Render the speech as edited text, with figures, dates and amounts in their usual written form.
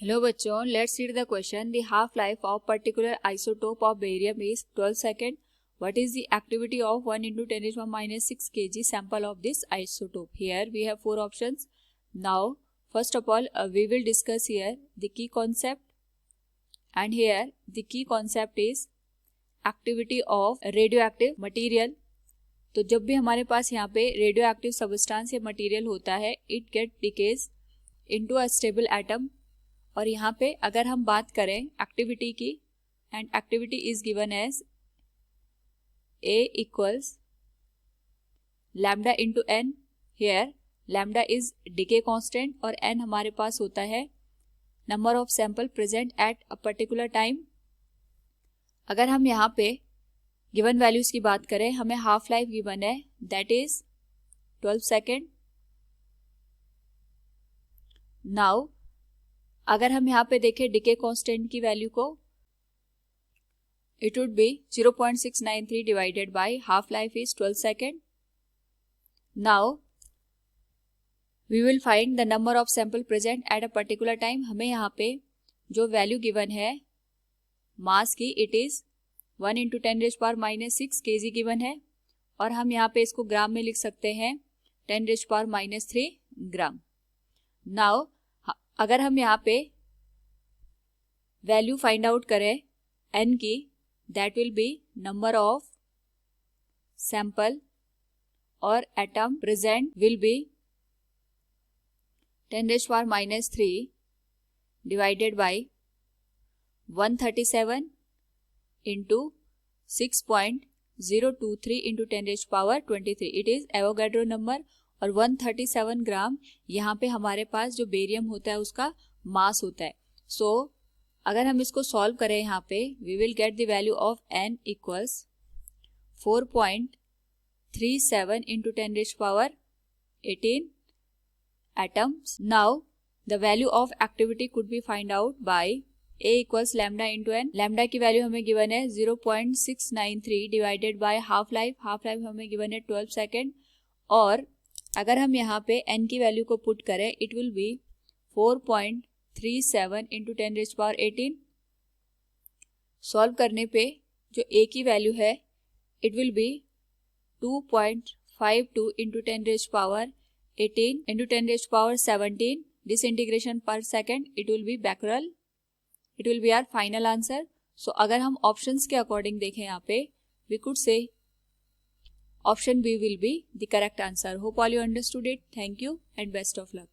Hello बच्चों, let's read the question. The half life of particular isotope of barium is 12 second. What is the activity of 1 into 10 raised to minus 6 kg sample of this isotope? Here we have four options. Now, first of all, we will discuss here the key concept. And here the key concept is activity of radioactive material. तो जब भी हमारे पास यहाँ पे radioactive substance या material होता है, it get decays into a stable atom. और यहाँ पे अगर हम बात करें एक्टिविटी की, and activity is given as A equals lambda into n. Here lambda is decay constant और n हमारे पास होता है number of sample present at a particular time. अगर हम यहाँ पे गिवन वैल्यूज की बात करें, हमें हाफ लाइफ गिवन है दैट इज 12 सेकेंड. नाउ अगर हम यहाँ पे देखें डिके कांस्टेंट की वैल्यू को, it would be 0.693 divided by half life is 12 second. Now we will find the number of sample present at a particular time. हमें यहाँ पे जो वैल्यू गिवन है मास की, it is 1 into 10 raise power minus 6 kg given है, और हम यहाँ पे इसको ग्राम में लिख सकते हैं 10 raise power minus 3 gram. Now अगर हम यहाँ पे वैल्यू फाइंड आउट करें n की, that will be number of sample और atom present will be 10 raise power minus 3 divided by 137 into 6.023 into 10 raise power 23. It is Avogadro number. और 137 ग्राम यहाँ पे हमारे पास जो बेरियम होता है उसका मास होता है. सो अगर हम इसको सॉल्व करें यहाँ पे, we will get the value of n equals 4.37 into 10 raise power 18 atoms. Now the value of activity could be find out by A equals lambda into n. Lambda की वैल्यू हमें गिवन है 0.693 divided by half life. Half life हमें given है 12 second. और अगर हम यहाँ पे n की वैल्यू को पुट करें, it will be 4.37 into 10 raise power 18. Solve करने पे जो a की वैल्यू है, it will be 2.52 into 10 raise power 18 into 10 raise power 17 disintegration per second. It will be becquerel. It will be our final answer. So अगर हम options के according देखें यहाँ पे, we could say option B will be the correct answer. Hope all you understood it. Thank you and best of luck.